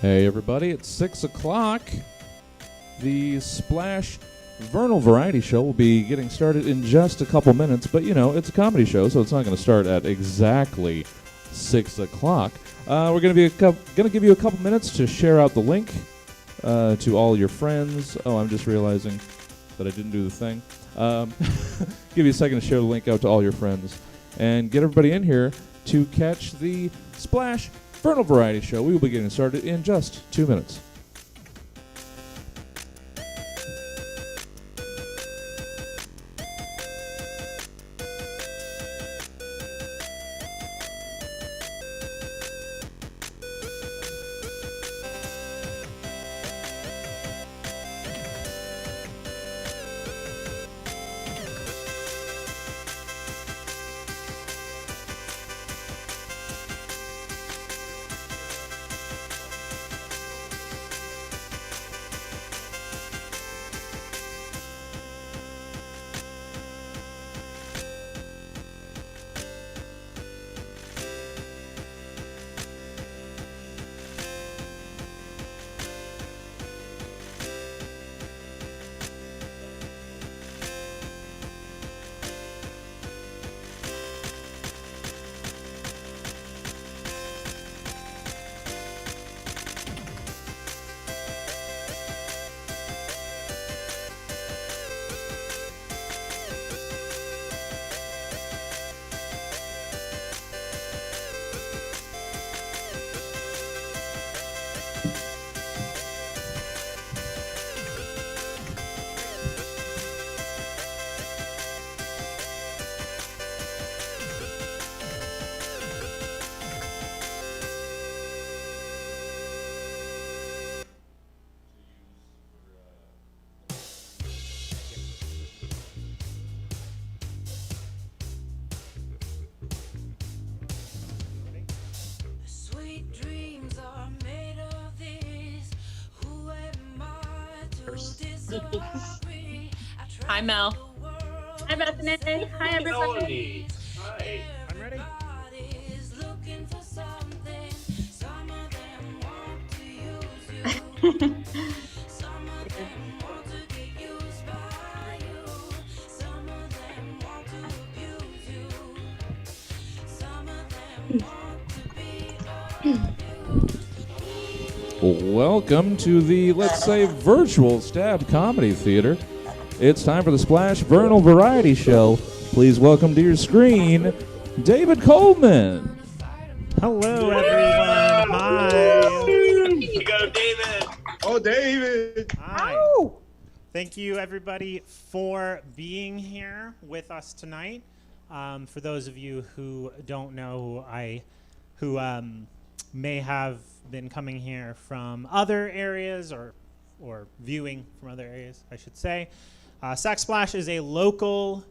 Hey everybody, it's 6 o'clock. The Splash Vernal Variety Show will be getting started in just a couple minutes, but you know, it's a comedy show, so it's not going to start at exactly 6 o'clock. We're going to give you a couple minutes to share out the link to all your friends. Oh, I'm just realizing that I didn't do the thing. Give you a second to share the link out to all your friends and get everybody in here to catch the Splash Vernal Variety Show. We will be getting started in just 2 minutes. Hi, Mel. Hi, Bethany. Hi, everybody. Hi. I'm ready. Welcome to the, let's say, virtual Stab Comedy Theater. It's time for the Splash Vernal Variety Show. Please welcome to your screen, David Coleman. Hello, everyone. Hi. We go, David. Oh, David. Hi. Thank you, everybody, for being here with us tonight. For those of you who don't know, who may have been coming here from other areas or viewing from other areas, I should say. Sac Splash is a local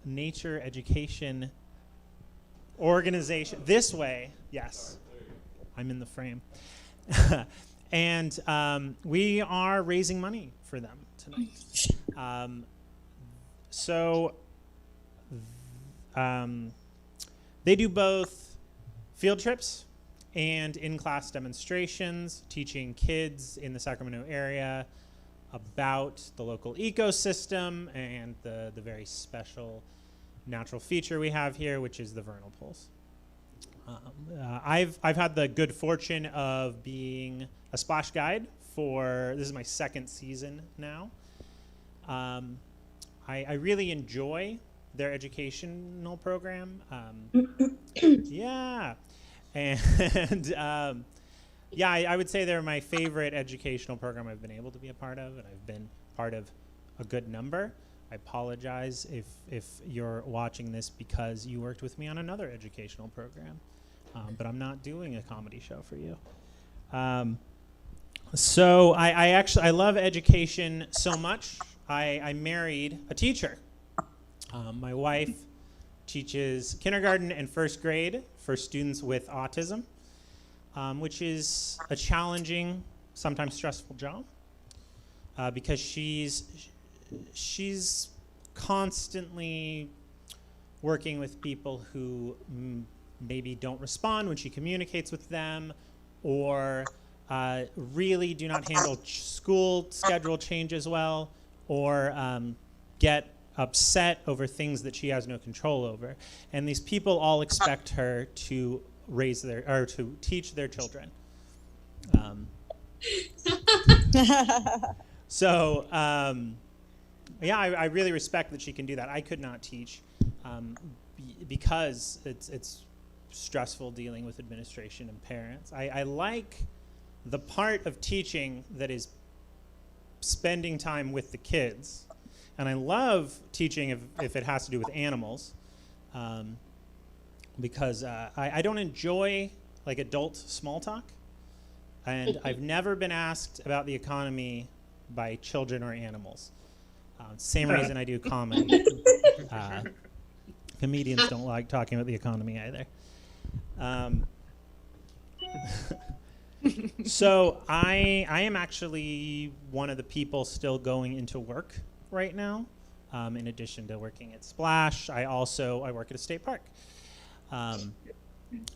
nature education organization. This way, yes, I'm in the frame. And we are raising money for them tonight. They do both field trips and in-class demonstrations, teaching kids in the Sacramento area about the local ecosystem and the very special natural feature we have here, which is the vernal pools. I've had the good fortune of being a splash guide this is my second season now. I really enjoy their educational program. Yeah. And I would say they're my favorite educational program I've been able to be a part of, and I've been part of a good number. I apologize if you're watching this because you worked with me on another educational program, but I'm not doing a comedy show for you. So I love education so much. I married a teacher. My wife teaches kindergarten and first grade for students with autism, which is a challenging, sometimes stressful job because she's constantly working with people who maybe don't respond when she communicates with them, or really do not handle school schedule changes well, or get upset over things that she has no control over. And these people all expect her to to teach their children. So I really respect that she can do that. I could not teach because it's stressful dealing with administration and parents. I like the part of teaching that is spending time with the kids. And I love teaching if it has to do with animals, because I don't enjoy like adult small talk, and I've never been asked about the economy by children or animals. Same reason I do comedy. Comedians don't like talking about the economy either. So I am actually one of the people still going into work right now. In addition to working at Splash, I work at a state park. And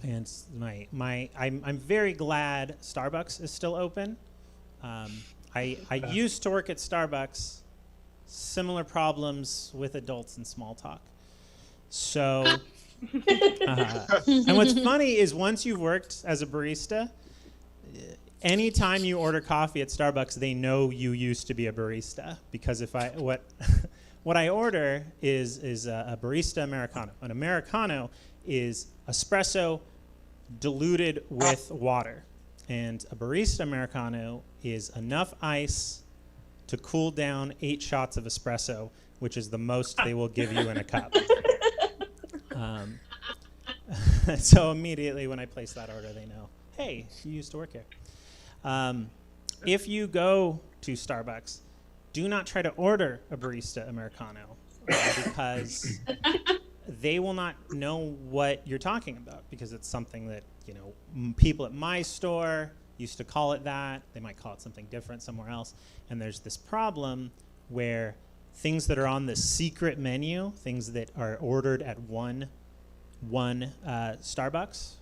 I'm very glad Starbucks is still open. I used to work at Starbucks. Similar problems with adults and small talk. So, and what's funny is once you've worked as a barista, anytime you order coffee at Starbucks, they know you used to be a barista, because what I order is a barista Americano. An Americano is espresso diluted with water, and a barista Americano is enough ice to cool down 8 shots of espresso, which is the most they will give you in a cup. So immediately when I place that order, they know, hey, you used to work here. If you go to Starbucks, do not try to order a barista Americano, because they will not know what you're talking about, because it's something that, people at my store used to call it that. They might call it something different somewhere else. And there's this problem where things that are on the secret menu, things that are ordered at one Starbucks,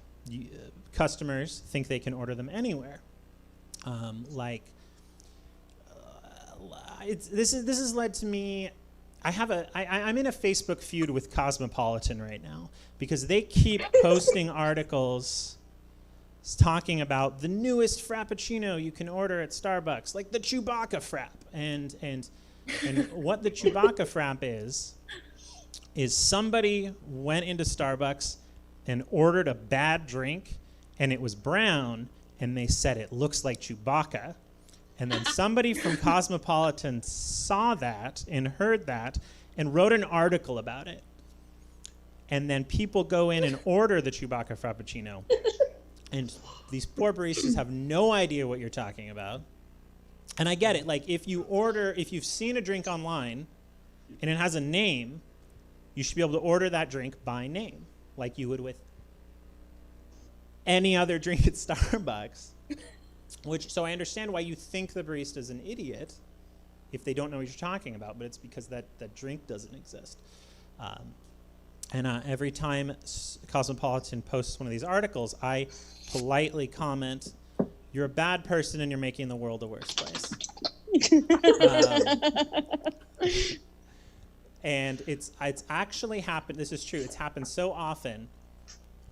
customers think they can order them anywhere. This has led to me. I'm in a Facebook feud with Cosmopolitan right now, because they keep posting articles talking about the newest Frappuccino you can order at Starbucks, like the Chewbacca Frap. And what the Chewbacca Frap is somebody went into Starbucks and ordered a bad drink, and it was brown, and they said it looks like Chewbacca. And then somebody from Cosmopolitan saw that and heard that and wrote an article about it. And then people go in and order the Chewbacca Frappuccino. And these poor baristas have no idea what you're talking about. And I get it. Like, if you've seen a drink online and it has a name, you should be able to order that drink by name, like you would with any other drink at Starbucks. So I understand why you think the barista's an idiot if they don't know what you're talking about, but it's because that drink doesn't exist. And every time Cosmopolitan posts one of these articles, I politely comment, "You're a bad person and you're making the world a worse place." And it's actually happened. This is true. It's happened so often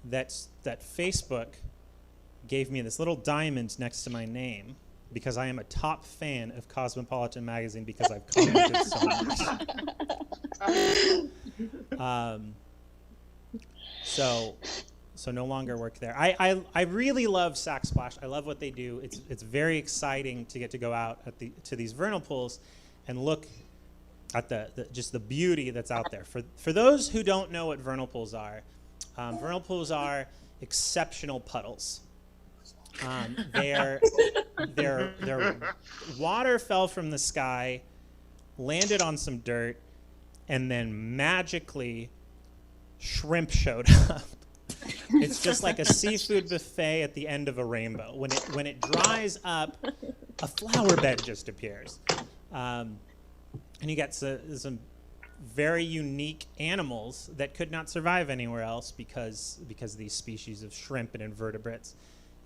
that Facebook gave me this little diamond next to my name, because I am a top fan of Cosmopolitan magazine, because I've commented so much. So no longer work there. I really love Sac Splash. I love what they do. It's very exciting to get to go out to these vernal pools and look at just the beauty that's out there. For those who don't know what vernal pools are exceptional puddles. Their water fell from the sky, landed on some dirt, and then magically shrimp showed up. It's just like a seafood buffet at the end of a rainbow. When it dries up, a flower bed just appears. And you get some very unique animals that could not survive anywhere else, because these species of shrimp and invertebrates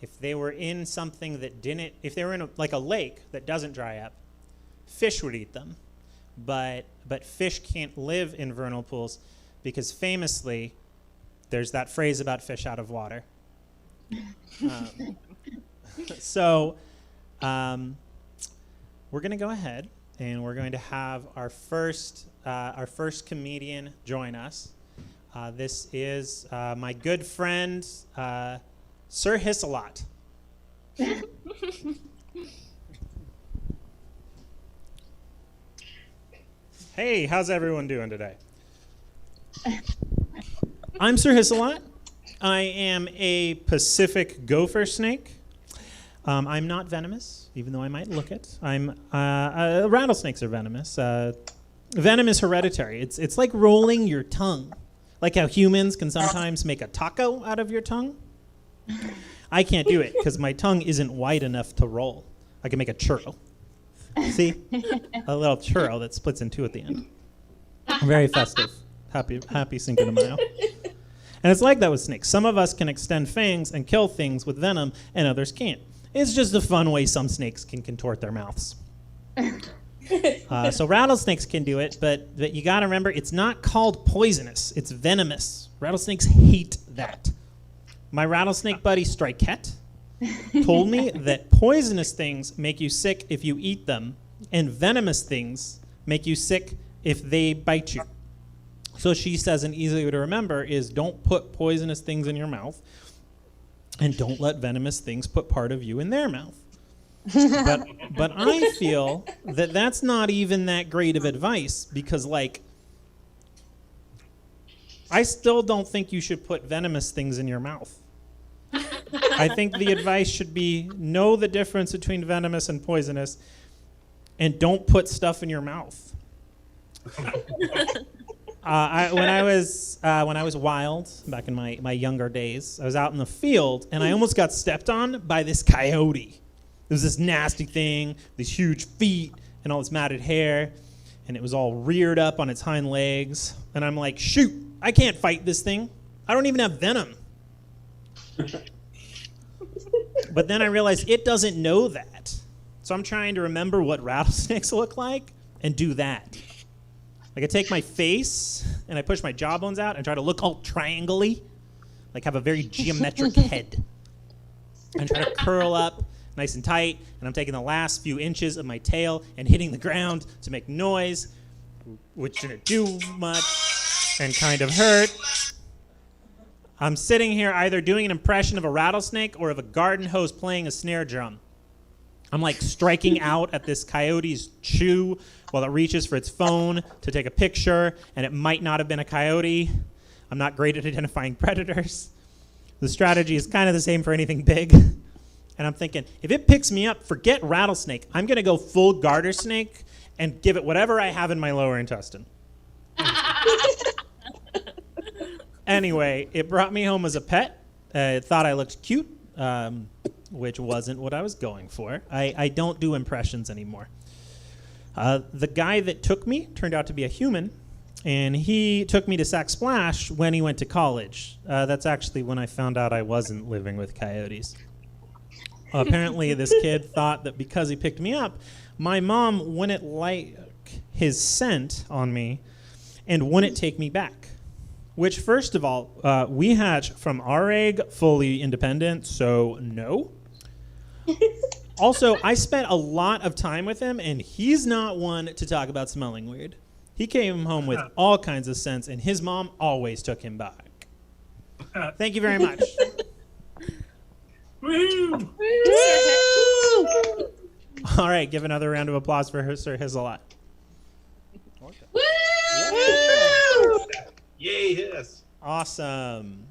if they were in something that didn't, if they were in like a lake that doesn't dry up, fish would eat them. But fish can't live in vernal pools because famously, there's that phrase about fish out of water. So we're going to go ahead and we're going to have our first comedian join us. This is my good friend, Sir Hissalot. Hey, how's everyone doing today? I'm Sir Hissalot. I am a Pacific gopher snake. I'm not venomous, even though I might look it. Rattlesnakes are venomous. Venom is hereditary. It's like rolling your tongue. Like how humans can sometimes make a taco out of your tongue. I can't do it because my tongue isn't wide enough to roll. I can make a churro. See? A little churro that splits in two at the end. Very festive. Happy Cinco de Mayo. And it's like that with snakes. Some of us can extend fangs and kill things with venom, and others can't. It's just a fun way some snakes can contort their mouths. So rattlesnakes can do it, but you got to remember, it's not called poisonous. It's venomous. Rattlesnakes hate that. My rattlesnake buddy, Strikette, told me that poisonous things make you sick if you eat them, and venomous things make you sick if they bite you. So she says an easy way to remember is don't put poisonous things in your mouth, and don't let venomous things put part of you in their mouth. But I feel that that's not even that great of advice because, like, I still don't think you should put venomous things in your mouth. I think the advice should be know the difference between venomous and poisonous, and don't put stuff in your mouth. When I was wild back in my younger days, I was out in the field and I almost got stepped on by this coyote. It was this nasty thing, these huge feet and all this matted hair, and it was all reared up on its hind legs. And I'm like, shoot, I can't fight this thing. I don't even have venom. But then I realized it doesn't know that. So I'm trying to remember what rattlesnakes look like and do that. Like I take my face and I push my jawbones out and try to look all triangle-y, like have a very geometric head. And try to curl up nice and tight, and I'm taking the last few inches of my tail and hitting the ground to make noise, which didn't do much and kind of hurt. I'm sitting here either doing an impression of a rattlesnake or of a garden hose playing a snare drum. I'm like striking out at this coyote's chew while it reaches for its phone to take a picture, and it might not have been a coyote. I'm not great at identifying predators. The strategy is kind of the same for anything big. And I'm thinking, if it picks me up, forget rattlesnake. I'm going to go full garter snake and give it whatever I have in my lower intestine. Anyway, it brought me home as a pet. It thought I looked cute, which wasn't what I was going for. I don't do impressions anymore. The guy that took me turned out to be a human, and he took me to Sac Splash when he went to college. That's actually when I found out I wasn't living with coyotes. Apparently, this kid thought that because he picked me up, my mom wouldn't like his scent on me and wouldn't take me back. Which, first of all, we hatch from our egg fully independent, so no. Also, I spent a lot of time with him, and he's not one to talk about smelling weird. He came home with all kinds of scents, and his mom always took him back. Thank you very much. Woo! All right, give another round of applause for Sir Hissalot. Yay, yes. Awesome.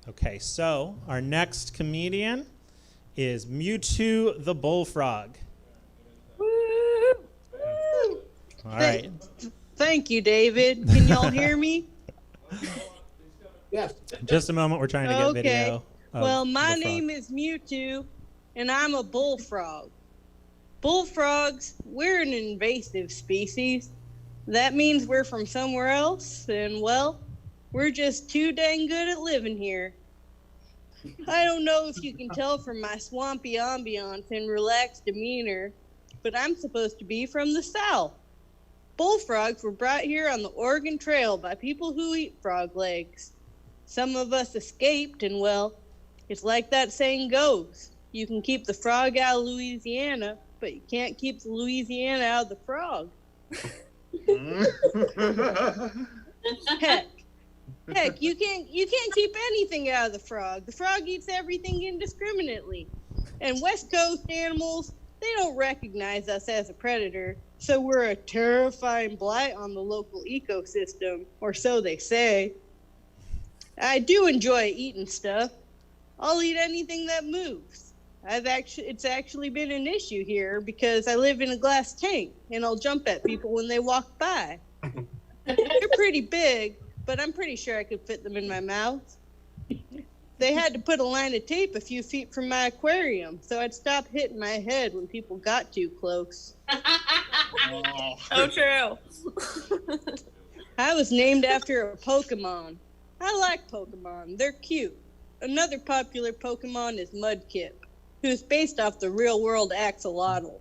Okay, so our next comedian is Mewtwo the Bullfrog. All right. Thank you, David. Can y'all hear me? Yes. Just a moment, we're trying to get video. Well, my the frog. name is Mewtwo, and I'm a bullfrog. Bullfrogs, we're an invasive species. That means we're from somewhere else, and, well, we're just too dang good at living here. I don't know if you can tell from my swampy ambiance and relaxed demeanor, but I'm supposed to be from the South. Bullfrogs were brought here on the Oregon Trail by people who eat frog legs. Some of us escaped, and well, it's like that saying goes. You can keep the frog out of Louisiana, but you can't keep the Louisiana out of the frog. Heck, you can't keep anything out of the frog. The frog eats everything indiscriminately. And West Coast animals, they don't recognize us as a predator, so we're a terrifying blight on the local ecosystem, or so they say. I do enjoy eating stuff. I'll eat anything that moves. It's actually been an issue here because I live in a glass tank and I'll jump at people when they walk by. They're pretty big, but I'm pretty sure I could fit them in my mouth. They had to put a line of tape a few feet from my aquarium so I'd stop hitting my head when people got too close. So true. I was named after a Pokemon. I like Pokemon. They're cute. Another popular Pokemon is Mudkip, who's based off the real-world Axolotl.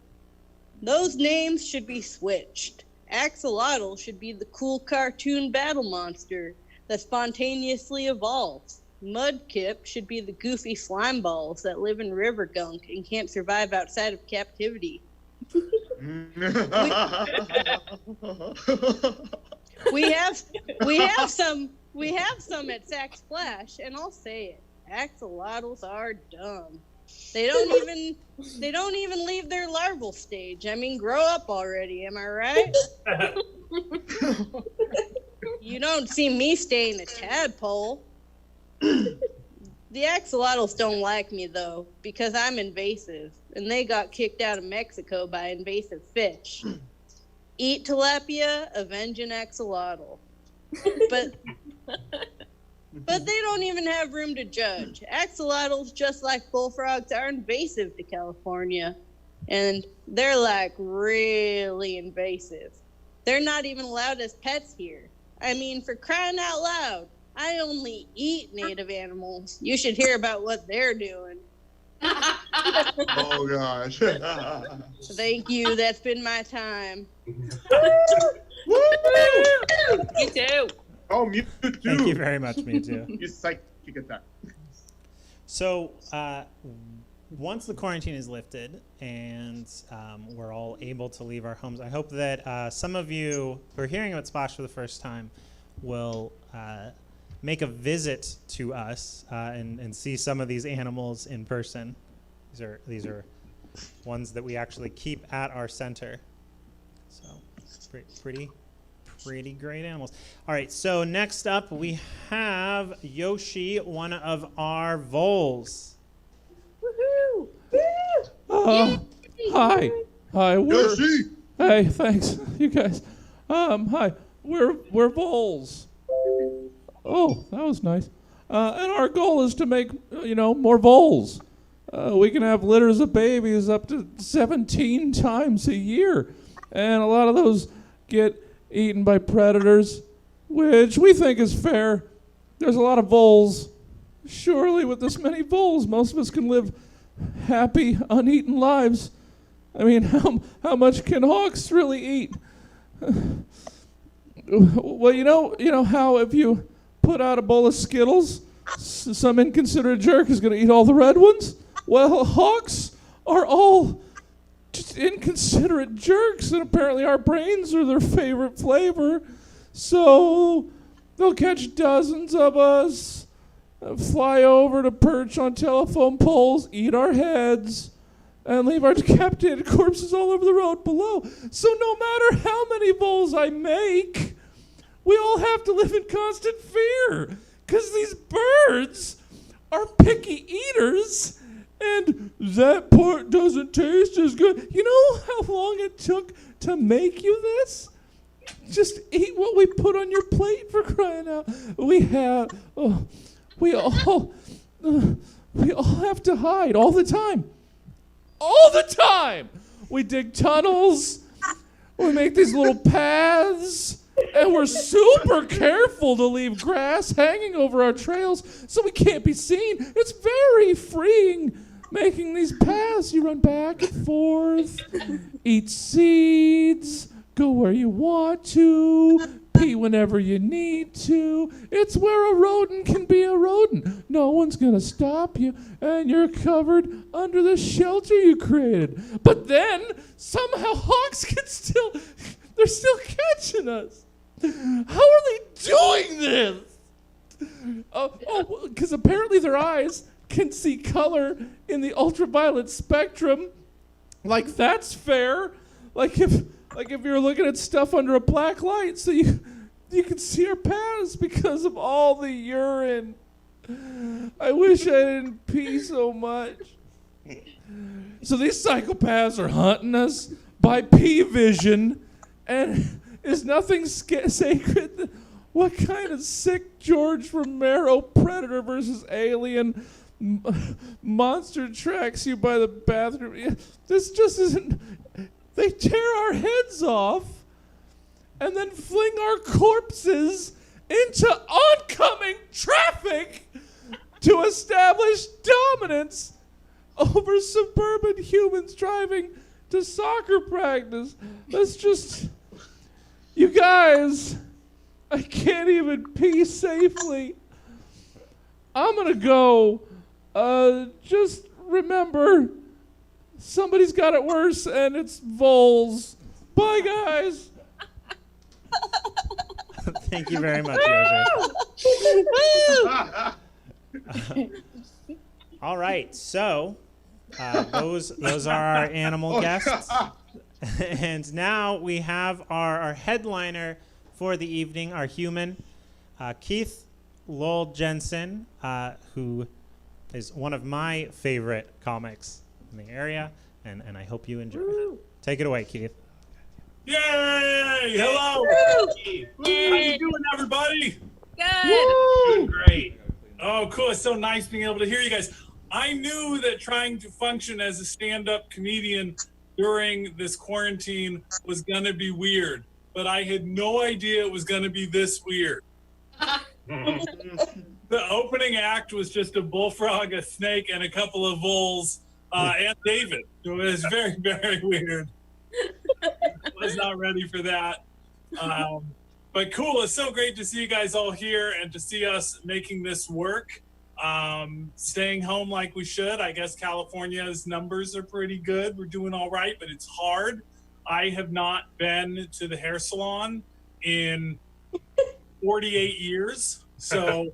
Those names should be switched. Axolotl should be the cool cartoon battle monster that spontaneously evolves. Mudkip should be the goofy slime balls that live in river gunk and can't survive outside of captivity. We have some at Sac Splash, and I'll say it. Axolotls are dumb. They don't even leave their larval stage. I mean, grow up already, am I right? You don't see me staying a tadpole. The axolotls don't like me, though, because I'm invasive, and they got kicked out of Mexico by invasive fish. Eat tilapia, avenge an axolotl. But they don't even have room to judge. Axolotls, just like bullfrogs, are invasive to California, and they're like really invasive. They're not even allowed as pets here. I mean, for crying out loud, I only eat native animals. You should hear about what they're doing. Oh gosh. Thank you. That's been my time. You too. Oh, me too. Thank you very much, Mewtwo. You psychic attack. So, once the quarantine is lifted and we're all able to leave our homes, I hope that some of you who are hearing about Splash for the first time will make a visit to us and see some of these animals in person. These are ones that we actually keep at our center. So, pretty great animals. All right, so next up we have Yoshi, one of our voles. Woohoo! Hi. Yoshi! Hey, thanks, you guys. Hi. We're voles. Oh, that was nice. And our goal is to make, more voles. We can have litters of babies up to 17 times a year. And a lot of those get eaten by predators, which we think is fair. There's a lot of voles. Surely with this many voles, most of us can live happy, uneaten lives. I mean, how much can hawks really eat? Well, you know how if you put out a bowl of Skittles, some inconsiderate jerk is going to eat all the red ones? Well, hawks are all just inconsiderate jerks, and apparently our brains are their favorite flavor. So they'll catch dozens of us, fly over to perch on telephone poles, eat our heads, and leave our decapitated corpses all over the road below. So no matter how many voles I make, we all have to live in constant fear, because these birds are picky eaters, and that part doesn't taste as good. You know how long it took to make you this? Just eat what we put on your plate, for crying out. We all have to hide all the time. All the time! We dig tunnels. We make these little paths. And we're super careful to leave grass hanging over our trails so we can't be seen. It's very freeing making these paths. You run back and forth, eat seeds, go where you want to, pee whenever you need to. It's where a rodent can be a rodent. No one's going to stop you, and you're covered under the shelter you created. But then, somehow hawks they're still catching us. How are they doing this? Because apparently their eyes can see color in the ultraviolet spectrum. Like, that's fair. Like if you're looking at stuff under a black light, so you can see our paths because of all the urine. I wish I didn't pee so much. So these psychopaths are hunting us by pee vision, and is nothing sacred? What kind of sick George Romero Predator versus Alien monster tracks you by the bathroom? This just isn't. They tear our heads off and then fling our corpses into oncoming traffic to establish dominance over suburban humans driving to soccer practice. That's just... You guys, I can't even pee safely. I'm gonna go. Just remember, somebody's got it worse, and it's voles. Bye, guys. Thank you very much, Yoshi. All right, so those are our animal guests. And now we have our headliner for the evening, our human, Keith Lowell Jensen, who is one of my favorite comics in the area, and I hope you enjoy it. Take it away, Keith. Yay! Hello! Yay. How you doing, everybody? Good. Doing great. Oh, cool. It's so nice being able to hear you guys. I knew that trying to function as a stand-up comedian during this quarantine was going to be weird, but I had no idea it was going to be this weird. The opening act was just a bullfrog, a snake, and a couple of voles, and David. It was very, very weird. Was not ready for that. But cool. It's so great to see you guys all here and to see us making this work. Staying home like we should. I guess California's numbers are pretty good. We're doing all right, but it's hard. I have not been to the hair salon in 48 years, so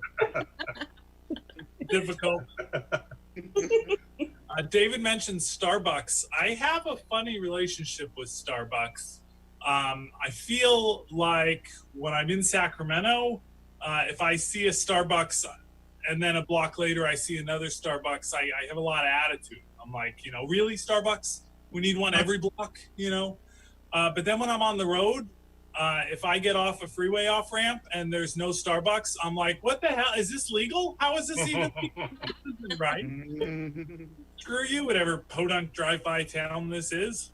difficult. David mentioned Starbucks. I have a funny relationship with Starbucks. I feel like when I'm in Sacramento, if I see a Starbucks and then a block later I see another Starbucks, I have a lot of attitude. I'm like, really, Starbucks? We need one every block, But then when I'm on the road, if I get off a freeway off-ramp and there's no Starbucks, I'm like, what the hell? Is this legal? How is this even legal? This isn't right. Screw you, whatever podunk drive-by town this is.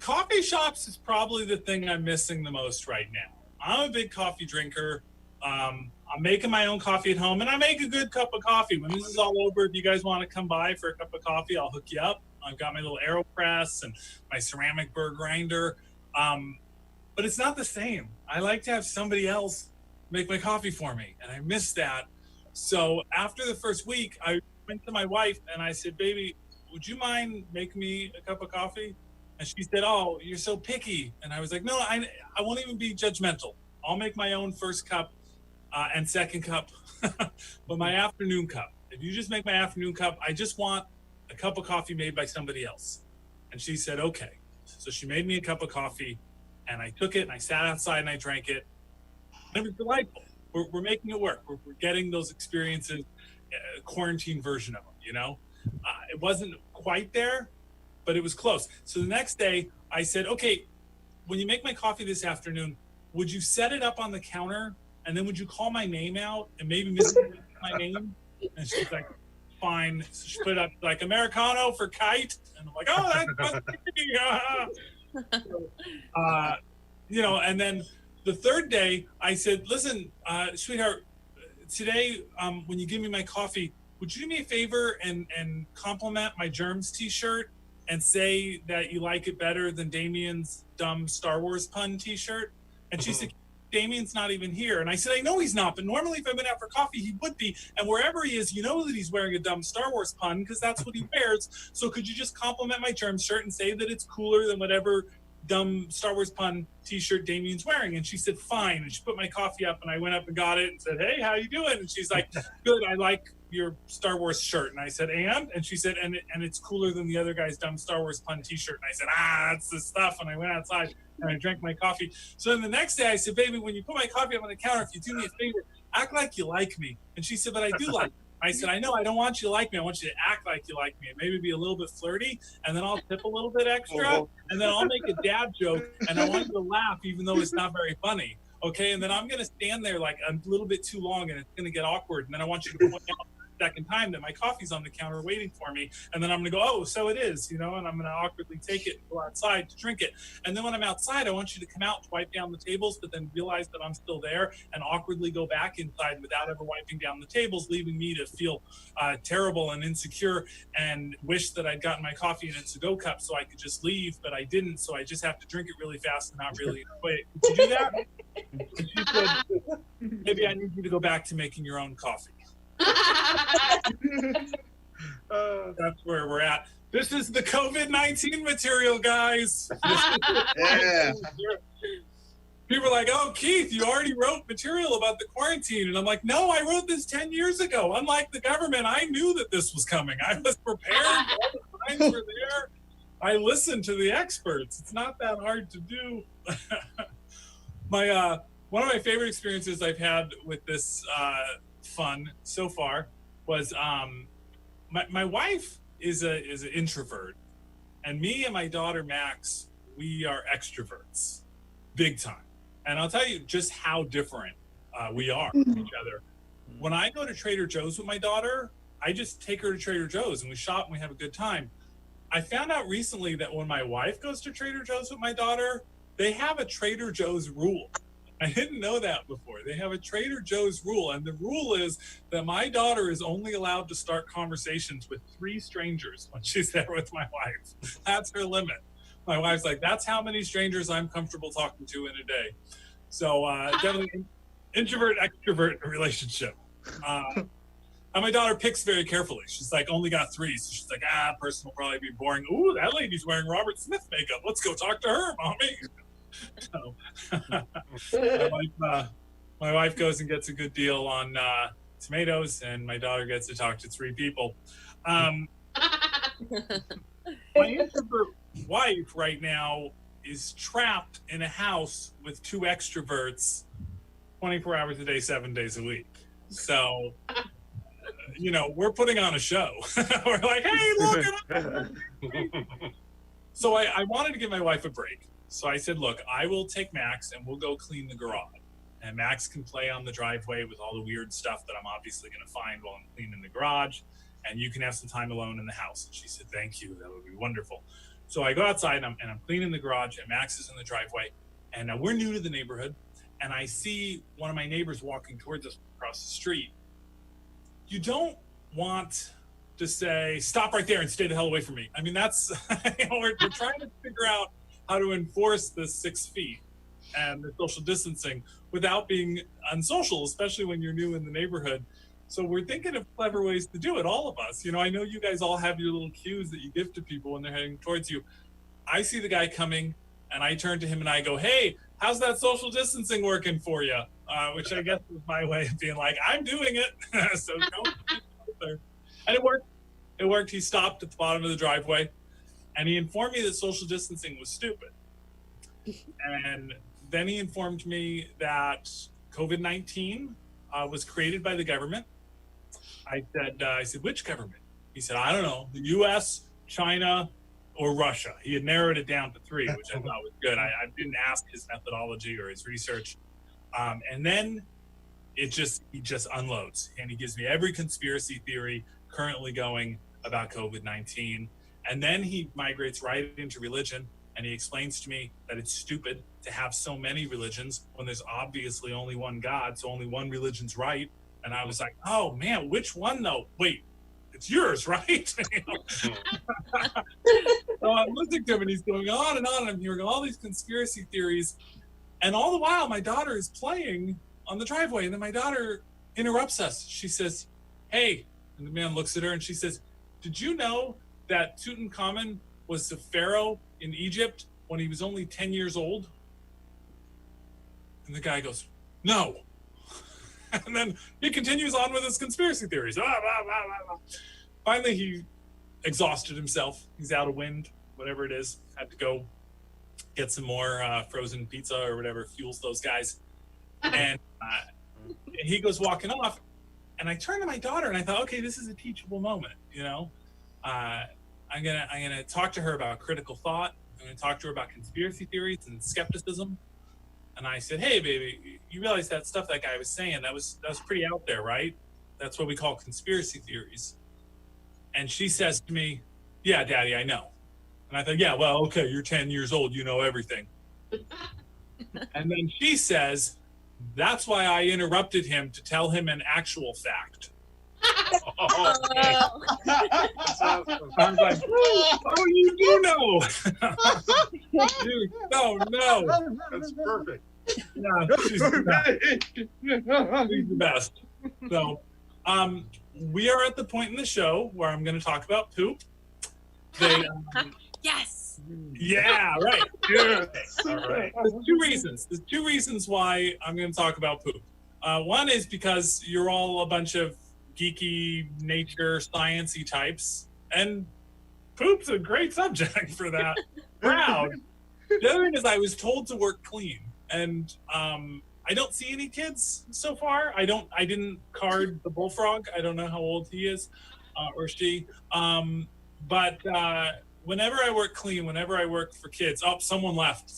Coffee shops is probably the thing I'm missing the most right now. I'm a big coffee drinker. I'm making my own coffee at home, and I make a good cup of coffee. When this is all over, if you guys want to come by for a cup of coffee, I'll hook you up. I've got my little AeroPress and my ceramic burr grinder. But it's not the same. I like to have somebody else make my coffee for me, and I miss that. So after the first week, I went to my wife and I said, baby, would you mind making me a cup of coffee? And she said, oh, you're so picky. And I was like, no, I won't even be judgmental. I'll make my own first cup and second cup, but my afternoon cup. If you just make my afternoon cup, I just want a cup of coffee made by somebody else. And she said, okay. So she made me a cup of coffee, and I took it, and I sat outside, and I drank it. And it was delightful. We're making it work. We're getting those experiences, quarantine version of them, It wasn't quite there, but it was close. So the next day, I said, okay, when you make my coffee this afternoon, would you set it up on the counter, and then would you call my name out and maybe miss my name? And she's like, fine. So she put it up like Americano for kite. And I'm like, oh, that's And then the third day I said, listen, sweetheart, today, when you give me my coffee, would you do me a favor and compliment my Germs t-shirt and say that you like it better than Damien's dumb Star Wars pun t-shirt? And she said, Damien's not even here. And I said, I know he's not, but normally if I've been out for coffee, he would be. And wherever he is, you know that he's wearing a dumb Star Wars pun because that's what he wears. So could you just compliment my Germs shirt and say that it's cooler than whatever dumb Star Wars pun t-shirt Damien's wearing? And she said, fine. And she put my coffee up and I went up and got it and said, hey, how you doing? And she's like, good, I like your Star Wars shirt. And I said, and she said, and it's cooler than the other guy's dumb Star Wars pun t-shirt. And I said, that's the stuff. And I went outside and I drank my coffee. So then the next day I said, baby, when you put my coffee up on the counter, if you do me a favor, act like you like me. And she said, but I do like you. I said, I know, I don't want you to like me. I want you to act like you like me and maybe be a little bit flirty. And then I'll tip a little bit extra. And then I'll make a dad joke. And I want you to laugh, even though it's not very funny. Okay. And then I'm going to stand there like a little bit too long and it's going to get awkward. And then I want you to point out the second time that my coffee's on the counter waiting for me. And then I'm going to go, oh, so it is, and I'm going to awkwardly take it and go outside to drink it. And then when I'm outside, I want you to come out to wipe down the tables, but then realize that I'm still there and awkwardly go back inside without ever wiping down the tables, leaving me to feel terrible and insecure and wish that I'd gotten my coffee in a to-go cup so I could just leave, but I didn't. So I just have to drink it really fast and not really enjoy it. Could you do that? And she said, maybe I need you to go back to making your own coffee. That's where we're at. This is the COVID-19 material, guys. Yeah. People are like, oh, Keith, you already wrote material about the quarantine. And I'm like, no, I wrote this 10 years ago. Unlike the government, I knew that this was coming. I was prepared. All the signs were there. I listened to the experts. It's not that hard to do. One of my favorite experiences I've had with this fun so far was my wife is an introvert, and me and my daughter Max, we are extroverts, big time. And I'll tell you just how different we are from each other. When I go to Trader Joe's with my daughter, I just take her to Trader Joe's and we shop and we have a good time. I found out recently that when my wife goes to Trader Joe's with my daughter, they have a Trader Joe's rule. I didn't know that before. They have a Trader Joe's rule, and the rule is that my daughter is only allowed to start conversations with 3 strangers when she's there with my wife. That's her limit. My wife's like, that's how many strangers I'm comfortable talking to in a day. So definitely introvert, extrovert relationship. And my daughter picks very carefully. She's like, only got 3. So she's like, person will probably be boring. Ooh, that lady's wearing Robert Smith makeup. Let's go talk to her, mommy. So my wife goes and gets a good deal on tomatoes, and my daughter gets to talk to 3 people. My introvert wife right now is trapped in a house with 2 extroverts 24 hours a day, 7 days a week. So, we're putting on a show. We're like, hey, look at us. So I wanted to give my wife a break. So I said, look, I will take Max and we'll go clean the garage. And Max can play on the driveway with all the weird stuff that I'm obviously going to find while I'm cleaning the garage. And you can have some time alone in the house. And she said, thank you. That would be wonderful. So I go outside and I'm cleaning the garage, and Max is in the driveway. And we're new to the neighborhood. And I see one of my neighbors walking towards us across the street. You don't want to say, stop right there and stay the hell away from me. I mean, that's, we're trying to figure out how to enforce the 6 feet and the social distancing without being unsocial, especially when you're new in the neighborhood. So we're thinking of clever ways to do it, all of us. I know you guys all have your little cues that you give to people when they're heading towards you. I see the guy coming, and I turn to him and I go, hey, how's that social distancing working for you? Which I guess was my way of being like, I'm doing it. So don't there. And it worked. It worked. He stopped at the bottom of the driveway, and he informed me that social distancing was stupid. And then he informed me that COVID-19 was created by the government. I said, which government? He said, I don't know, the U.S., China, or Russia. He had narrowed it down to 3, which I thought was good. I didn't ask his methodology or his research. And then he just unloads, and he gives me every conspiracy theory currently going about COVID-19. And then he migrates right into religion. And he explains to me that it's stupid to have so many religions when there's obviously only one God, so only one religion's right. And I was like, oh man, which one though? Wait, it's yours, right? So I'm listening to him and he's going on and on, and I'm hearing all these conspiracy theories. And all the while, my daughter is playing on the driveway. And then my daughter interrupts us. She says, hey, and the man looks at her and she says, did you know that Tutankhamun was the pharaoh in Egypt when he was only 10 years old? And the guy goes, no. And then he continues on with his conspiracy theories. Finally, he exhausted himself. He's out of wind, whatever it is. Had to go get some more frozen pizza or whatever fuels those guys. And he goes walking off. And I turned to my daughter and I thought, okay, this is a teachable moment, you know? I'm gonna talk to her about critical thought. I'm gonna talk to her about conspiracy theories and skepticism. And I said, hey, baby, you realize that stuff that guy was saying, that was pretty out there, right? That's what we call conspiracy theories. And she says to me, yeah, Daddy, I know. And I thought, yeah, well, okay, you're 10 years old, you know everything. And then she says, that's why I interrupted him to tell him an actual fact. Oh, I'm like, oh, you do know. Dude, no. that's perfect. Yeah, she's the best. So, we are at the point in the show where I'm going to talk about poop. They, Yes. yeah, right. Yes. All right. There's two reasons. There's two reasons why I'm going to talk about poop. One is because you're all a bunch of geeky, nature, sciencey types, and poop's a great subject for that crowd. The other thing is I was told to work clean, and I don't see any kids so far. I didn't card the bullfrog. I don't know how old he is or she. But whenever I work clean, whenever I work for kids, someone left.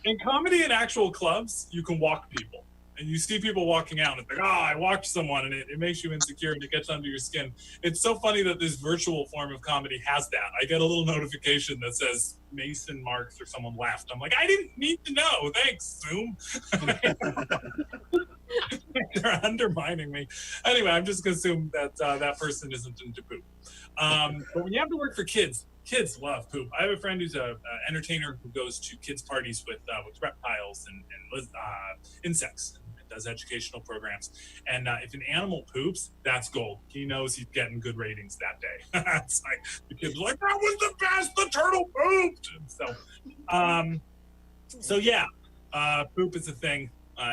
In comedy and actual clubs, you can walk people. And you see people walking out, and it's like, I walked someone, and it makes you insecure, and it gets under your skin. It's so funny that this virtual form of comedy has that. I get a little notification that says Mason Marks or someone left. I'm like, I didn't need to know. Thanks, Zoom. They're undermining me. Anyway, I'm just going to assume that that person isn't into poop. But when you have to work for kids love poop. I have a friend who's a entertainer who goes to kids' parties with reptiles and insects. Does educational programs, and if an animal poops, that's gold. He knows he's getting good ratings that day. It's like the kids are like, that was the best, the turtle pooped. And so yeah, poop is a thing.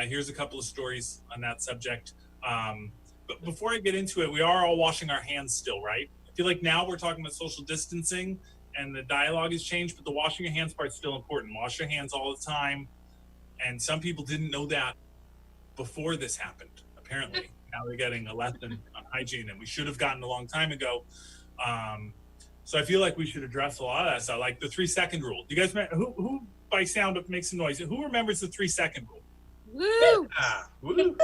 Here's a couple of stories on that subject. But before I get into it, we are all washing our hands still, right? I feel like now we're talking about social distancing and the dialogue has changed, but the washing your hands part is still important. Wash your hands all the time. And some people didn't know that before this happened, apparently. Now they're getting a lesson on hygiene, and we should have gotten a long time ago. So I feel like we should address a lot of that stuff, like the 3-second rule. Do you guys remember, who by sound up makes some noise? Who remembers the 3-second rule? Woo! Woo.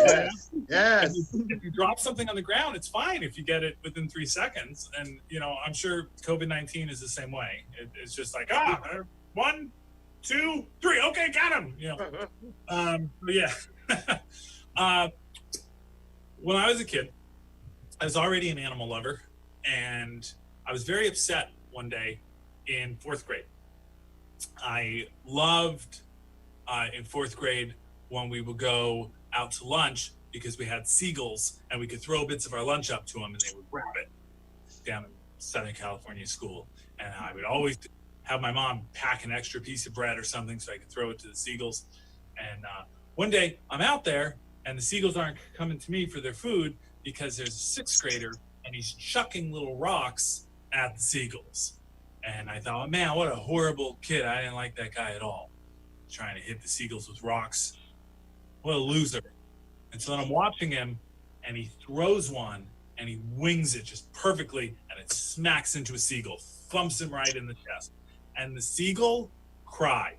Yes. If you drop something on the ground, it's fine if you get it within 3 seconds. And, I'm sure COVID-19 is the same way. It's just like, 1, 2, 3, okay, got him. But yeah. When I was a kid, I was already an animal lover, and I was very upset one day in 4th grade. I loved in 4th grade when we would go out to lunch because we had seagulls and we could throw bits of our lunch up to them and they would grab it down in Southern California school. And I would always have my mom pack an extra piece of bread or something so I could throw it to the seagulls. And one day I'm out there and the seagulls aren't coming to me for their food because there's a 6th grader and he's chucking little rocks at the seagulls. And I thought, man, what a horrible kid. I didn't like that guy at all. Trying to hit the seagulls with rocks. What a loser. And so then I'm watching him and he throws one and he wings it just perfectly and it smacks into a seagull, thumps him right in the chest. And the seagull cried.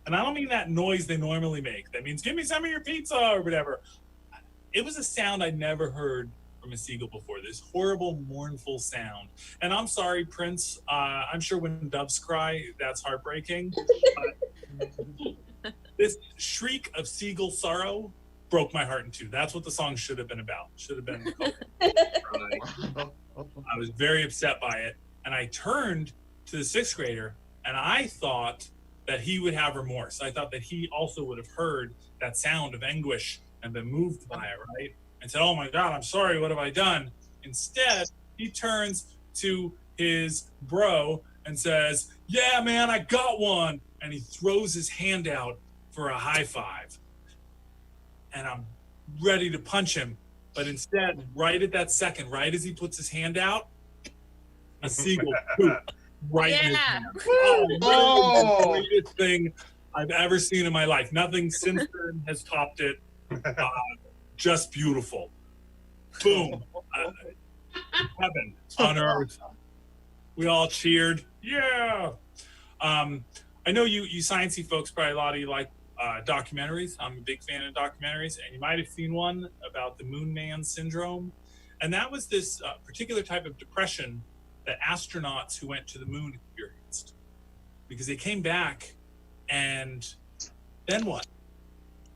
And I don't mean that noise they normally make. That means, give me some of your pizza or whatever. It was a sound I'd never heard from a seagull before. This horrible, mournful sound. And I'm sorry, Prince. I'm sure when doves cry, that's heartbreaking. But this shriek of seagull sorrow broke my heart in two. That's what the song should have been about. Should have been called Cry. I was very upset by it. And I turned to the sixth grader, and I thought that he would have remorse. I thought that he also would have heard that sound of anguish and been moved by it, right? And said, oh my God, I'm sorry, what have I done? Instead, he turns to his bro and says, yeah, man, I got one. And he throws his hand out for a high five. And I'm ready to punch him. But instead, right at that second, right as he puts his hand out, a seagull pooped right in his hand. Oh, the greatest thing I've ever seen in my life. Nothing since then has topped it. Just beautiful. Boom. Heaven on earth. We all cheered. Yeah. I know you sciencey folks, probably a lot of you like documentaries. I'm a big fan of documentaries, and you might have seen one about the Moon Man syndrome. And that was this particular type of depression that astronauts who went to the moon experienced, because they came back, and then what?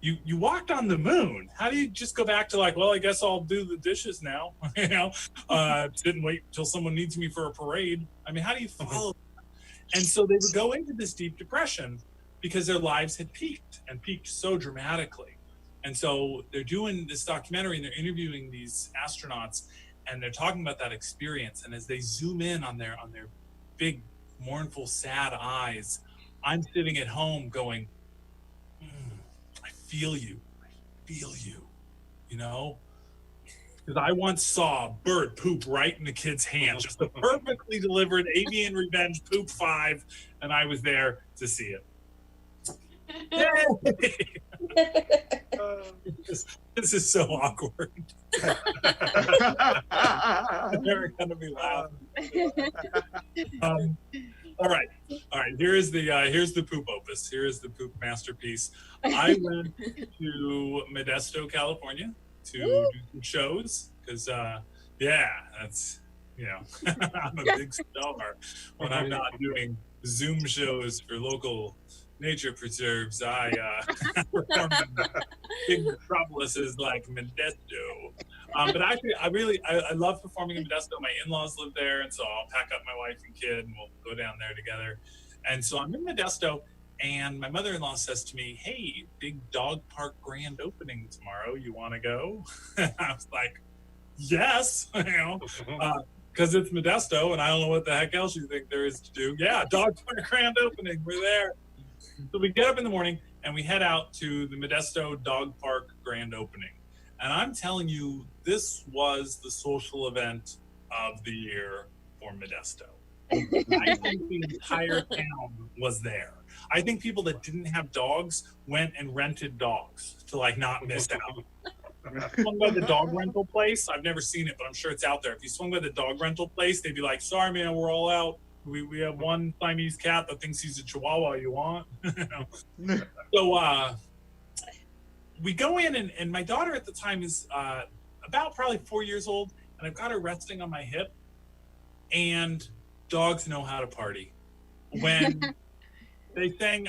You walked on the moon. How do you just go back to like, well, I guess I'll do the dishes now, you know, sit and wait until someone needs me for a parade? I mean, how do you follow that? And so they would go into this deep depression because their lives had peaked and peaked so dramatically. And so they're doing this documentary and they're interviewing these astronauts, and they're talking about that experience. And as they zoom in on their big, mournful, sad eyes, I'm sitting at home going, I feel you, you know? Because I once saw a bird poop right in the kid's hand, just a perfectly delivered Avian Revenge Poop 5, and I was there to see it. This is so awkward. They're gonna be laughing. All right. Here's the poop opus. Here's the poop masterpiece. I went to Modesto, California, to do some shows because, that's, I'm a big star when I'm not doing Zoom shows for local nature preserves. I perform in big metropolises like Modesto. But actually, I love performing in Modesto. My in-laws live there, and so I'll pack up my wife and kid, and we'll go down there together. And so I'm in Modesto, and my mother-in-law says to me, "Hey, big dog park grand opening tomorrow. You want to go?" I was like, "Yes," because it's Modesto, and I don't know what the heck else you think there is to do. Yeah, dog park grand opening. We're there. So we get up in the morning and we head out to the Modesto Dog Park grand opening. And I'm telling you, this was the social event of the year for Modesto. I think the entire town was there. I think people that didn't have dogs went and rented dogs to not miss out. Swung by the dog rental place. I've never seen it, but I'm sure it's out there. If you swung by the dog rental place, they'd be like, "Sorry, man, we're all out. We have one Siamese cat that thinks he's a Chihuahua. You want?" So we go in, and my daughter at the time is about probably 4 years old, and I've got her resting on my hip. And dogs know how to party. When they sang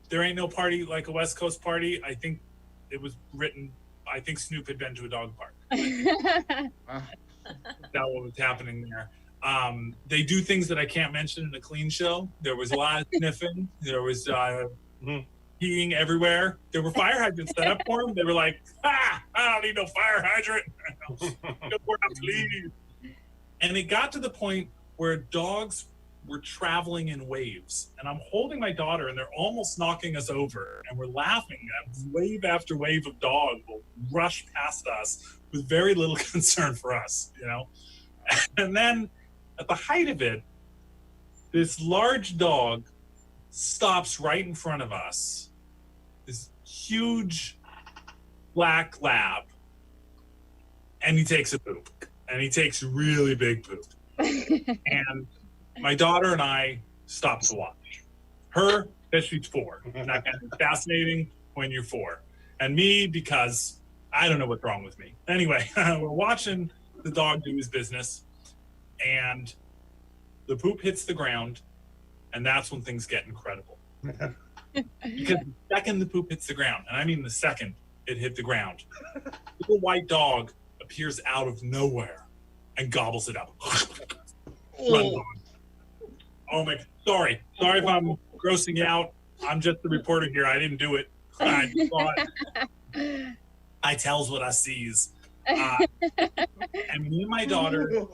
"There Ain't No Party Like a West Coast Party," I think it was written, I think Snoop had been to a dog park. That's what was happening there. They do things that I can't mention in a clean show. There was a lot of sniffing. There was peeing everywhere. There were fire hydrants set up for them. They were like, I don't need no fire hydrant. Please. And it got to the point where dogs were traveling in waves. And I'm holding my daughter, and they're almost knocking us over. And we're laughing. And wave after wave of dogs will rush past us with very little concern for us, And then at the height of it, this large dog stops right in front of us, this huge black lab, and he takes a poop, and he takes a really big poop. And my daughter and I stop to watch. Her, because she's 4, and that kind of fascinating when you're 4. And me, because I don't know what's wrong with me. Anyway, we're watching the dog do his business, and the poop hits the ground, and that's when things get incredible. Because the second the poop hits the ground, and I mean the second it hit the ground, the little white dog appears out of nowhere and gobbles it up. Runs on. Oh my! Sorry if I'm grossing you out. I'm just the reporter here. I didn't do it. I thought I tells what I sees. And me and my daughter,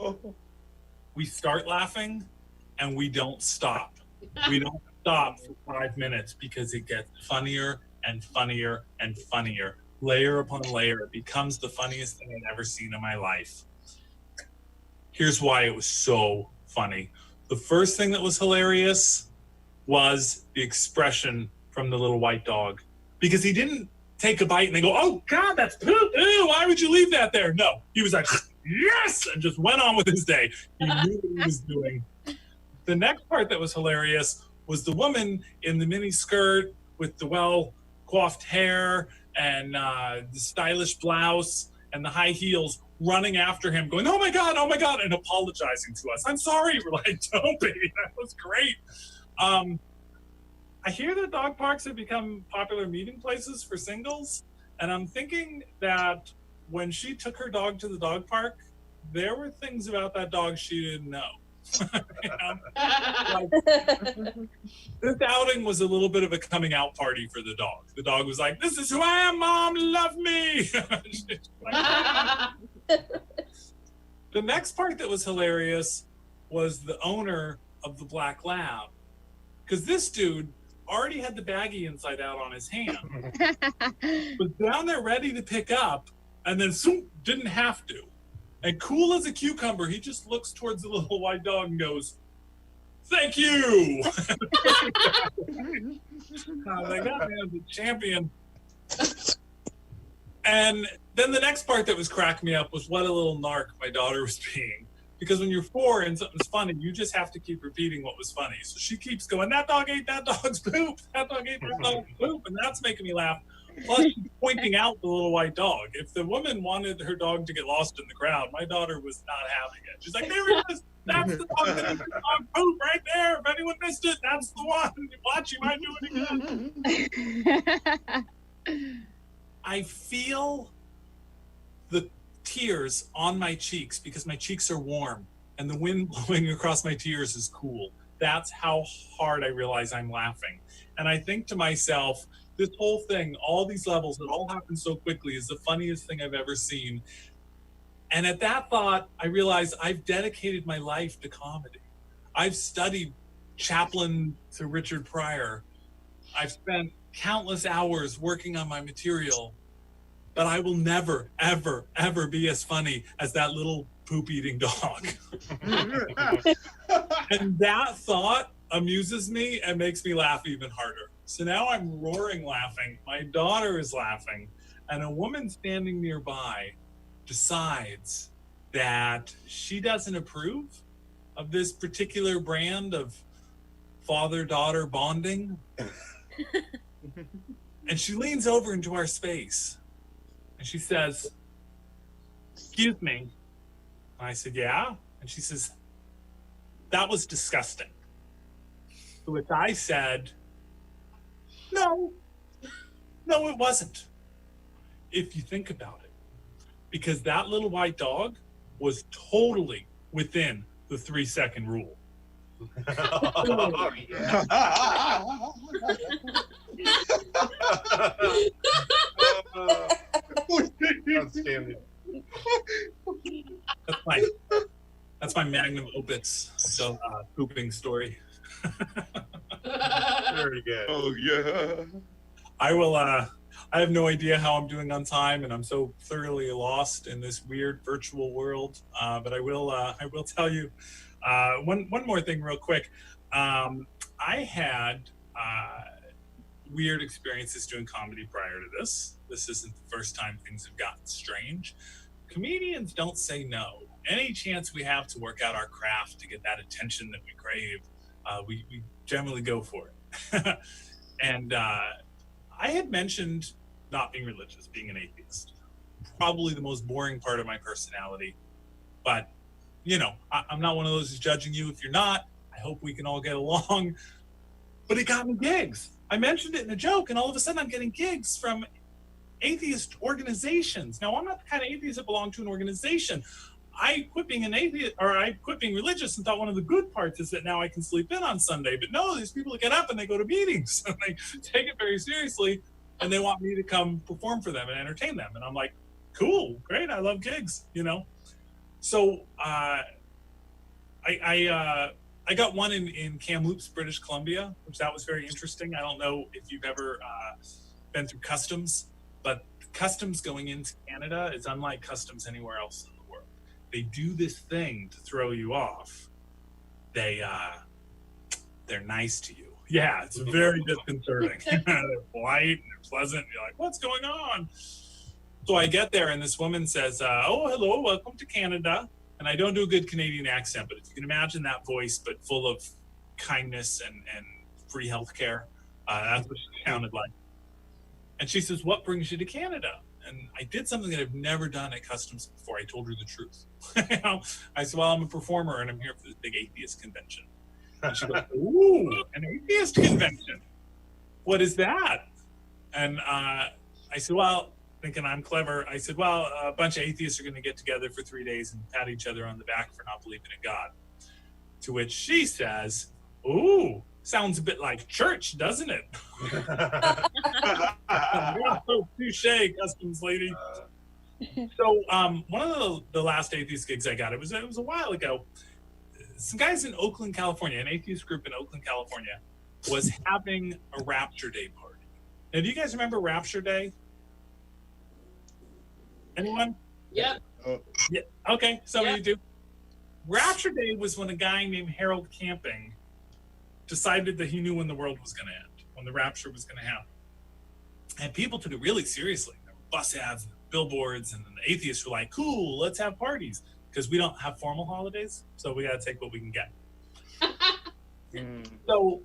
we start laughing, and we don't stop. We don't stop for 5 minutes because it gets funnier and funnier and funnier. Layer upon layer, it becomes the funniest thing I've ever seen in my life. Here's why it was so funny. The first thing that was hilarious was the expression from the little white dog, because he didn't take a bite and they go, "Oh God, that's poop! Ew, why would you leave that there?" No, he was like, "Yes," and just went on with his day. He knew what he was doing. The next part that was hilarious was the woman in the mini skirt with the well-coiffed hair and the stylish blouse and the high heels running after him, going, oh my God, and apologizing to us. I'm sorry. We're like, don't be. That was great. I hear that dog parks have become popular meeting places for singles, and I'm thinking that when she took her dog to the dog park, there were things about that dog she didn't know. You know? Like, this outing was a little bit of a coming out party for the dog. The dog was like, "This is who I am, Mom, love me." The next part that was hilarious was the owner of the black lab, because this dude already had the baggie inside out on his hand, was down there ready to pick up, and then didn't have to. And cool as a cucumber, he just looks towards the little white dog and goes, "Thank you." Like, that man's a champion. And then the next part that was cracking me up was what a little narc my daughter was being. Because when you're 4 and something's funny, you just have to keep repeating what was funny. So she keeps going, "That dog ate that dog's poop. That dog ate that dog's poop." And that's making me laugh. Plus, she's pointing out the little white dog. If the woman wanted her dog to get lost in the crowd, my daughter was not having it. She's like, "There it is. That's the dog that ate the dog poop right there. If anyone missed it, that's the one. Watch, you might do it again." I feel the tears on my cheeks because my cheeks are warm and the wind blowing across my tears is cool. That's how hard I realize I'm laughing. And I think to myself, this whole thing, all these levels that all happen so quickly, is the funniest thing I've ever seen. And at that thought, I realized I've dedicated my life to comedy. I've studied Chaplin to Richard Pryor. I've spent countless hours working on my material, but I will never, ever, ever be as funny as that little poop-eating dog. And that thought amuses me and makes me laugh even harder. So now I'm roaring laughing, my daughter is laughing, and a woman standing nearby decides that she doesn't approve of this particular brand of father-daughter bonding. And she leans over into our space and she says, "Excuse me." And I said, "Yeah." And she says, "That was disgusting." To which I said, No, it wasn't. If you think about it, because that little white dog was totally within the 3-second rule. Oh, yeah. Outstanding. That's my magnum opus. So pooping story. Very good. Oh yeah. I will. I have no idea how I'm doing on time, and I'm so thoroughly lost in this weird virtual world. But I will. I will tell you one more thing, real quick. I had weird experiences doing comedy prior to this. This isn't the first time things have gotten strange. Comedians don't say no. Any chance we have to work out our craft to get that attention that we crave, we generally go for it. And I had mentioned not being religious, being an atheist. probably the most boring part of my personality. But, you know, I'm not one of those who's judging you if you're not. I hope we can all get along. But it got me gigs. I mentioned it in a joke, and all of a sudden I'm getting gigs from atheist organizations. Now, I'm not the kind of atheist that belong to an organization. I quit being an atheist, or I quit being religious, and thought one of the good parts is that now I can sleep in on Sunday. But no, these people get up and they go to meetings and they take it very seriously, and they want me to come perform for them and entertain them. And I'm like, cool, great, I love gigs, you know. So I got one in Kamloops, British Columbia, which that was very interesting. I don't know if you've ever been through customs, but customs going into Canada is unlike customs anywhere else in the world. They do this thing to throw you off. They're nice to you. Yeah, it's very disconcerting. They're polite and they're pleasant. You're like, what's going on? So I get there and this woman says, oh, hello, welcome to Canada. And I don't do a good Canadian accent, but if you can imagine that voice, but full of kindness and free healthcare, that's what she sounded like. And she says, what brings you to Canada? And I did something that I've never done at customs before. I told her the truth. You know? I said, well, I'm a performer and I'm here for this big atheist convention. And she goes, ooh, an atheist convention. What is that? And I said, well, thinking I'm clever, I said, well, a bunch of atheists are going to get together for 3 days and pat each other on the back for not believing in God. To which she says, ooh, sounds a bit like church, doesn't it? Oh, touche, customs lady. So one of the last atheist gigs I got, it was a while ago. Some guys in Oakland, California, an atheist group in Oakland, California, was having a Rapture Day party. Now, do you guys remember Rapture Day? Anyone? Yep. Yeah. Okay, some of you do. Rapture Day was when a guy named Harold Camping decided that he knew when the world was going to end, when the rapture was going to happen. And people took it really seriously. There were bus ads and billboards, and the atheists were like, cool, let's have parties, because we don't have formal holidays, so we got to take what we can get. So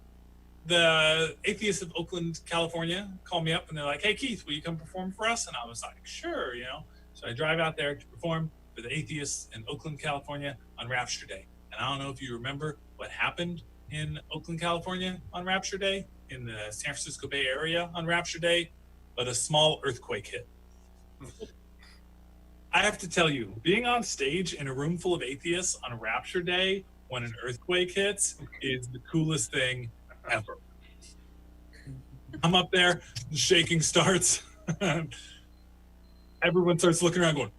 the atheists of Oakland, California called me up and they're like, hey, Keith, will you come perform for us? And I was like, sure, you know. So I drive out there to perform for the atheists in Oakland, California on Rapture Day. And I don't know if you remember what happened in Oakland, California on Rapture Day, in the San Francisco Bay Area on Rapture Day, but a small earthquake hit. I have to tell you, being on stage in a room full of atheists on a Rapture Day when an earthquake hits is the coolest thing ever. I'm up there, the shaking starts. Everyone starts looking around going,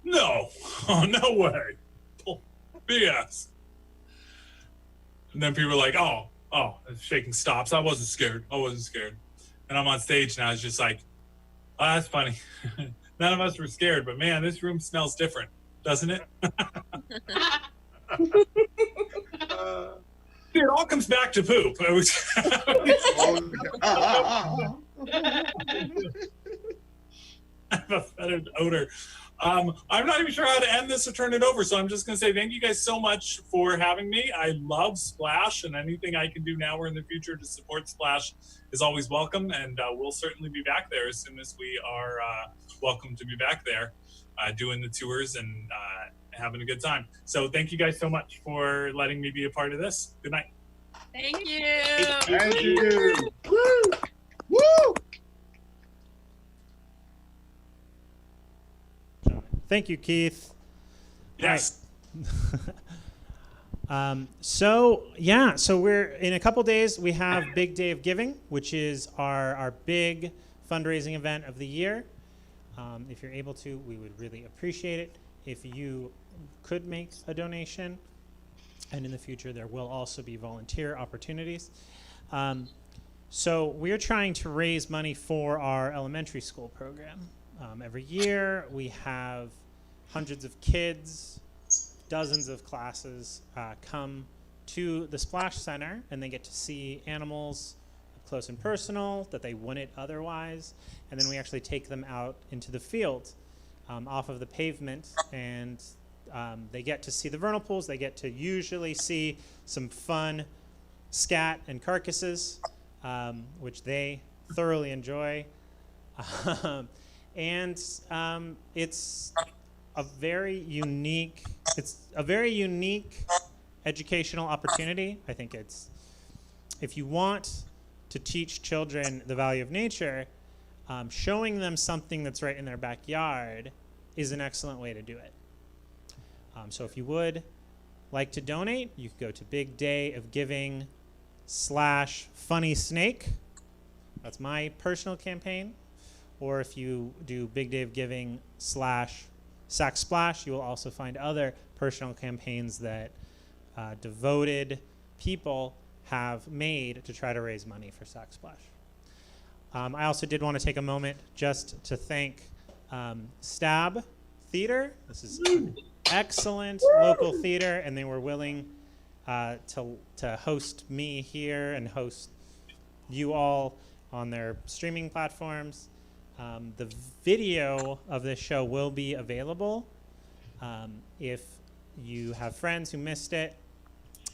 no, oh, no way. BS. And then people are like, oh, the shaking stops. I wasn't scared. And I'm on stage and I was just like, oh, that's funny. None of us were scared, but man, this room smells different, doesn't it? It all comes back to poop. I have a fetid odor. I'm not even sure how to end this or turn it over, so I'm just going to say thank you guys so much for having me. I love Splash, and anything I can do now or in the future to support Splash is always welcome, and we'll certainly be back there as soon as we are welcome to be back there doing the tours and having a good time. So thank you guys so much for letting me be a part of this. Good night. Thank you. Thank you. Woo! Woo! Thank you, Keith. Yes. So we're in a couple days. We have Big Day of Giving, which is our big fundraising event of the year. If you're able to, we would really appreciate it if you could make a donation. And in the future, there will also be volunteer opportunities. So we're trying to raise money for our elementary school program. Every year, we have hundreds of kids, dozens of classes come to the Splash Center, and they get to see animals up close and personal that they wouldn't otherwise. And then we actually take them out into the field off of the pavement, and they get to see the vernal pools. They get to usually see some fun scat and carcasses, which they thoroughly enjoy. and it's a very unique educational opportunity. I think it's, if you want to teach children the value of nature, showing them something that's right in their backyard is an excellent way to do it. So if you would like to donate, you can go to bigdayofgiving/funny snake. That's my personal campaign. Or if you do bigdayofgiving/sack splash, you will also find other personal campaigns that devoted people have made to try to raise money for Sack Splash. I also did want to take a moment just to thank Stab Theater. This is excellent local theater, and they were willing to host me here and host you all on their streaming platforms. The video of this show will be available if you have friends who missed it.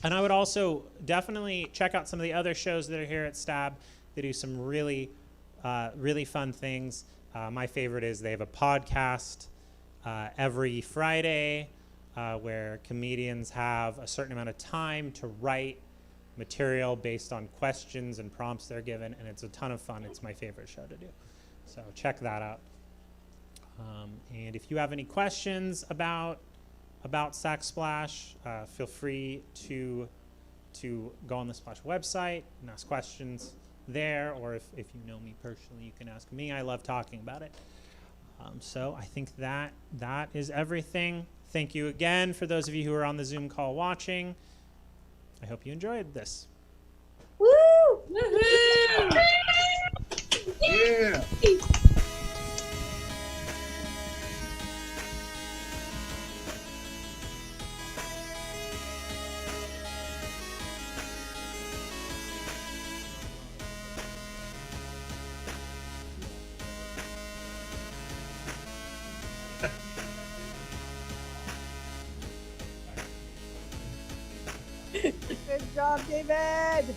And I would also definitely check out some of the other shows that are here at Stab. They do some really fun things. My favorite is they have a podcast every Friday where comedians have a certain amount of time to write material based on questions and prompts they're given, and it's a ton of fun. It's my favorite show to do. So check that out. And if you have any questions about Sack Splash, feel free to go on the Splash website and ask questions there, or if you know me personally, you can ask me. I love talking about it. So I think that is everything. Thank you again for those of you who are on the Zoom call watching. I hope you enjoyed this. Woo! Woohoo! Yeah. Good job, David.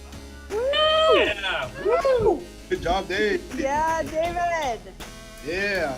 Yeah. Woo! Good job, Dave. Yeah, David. Yeah.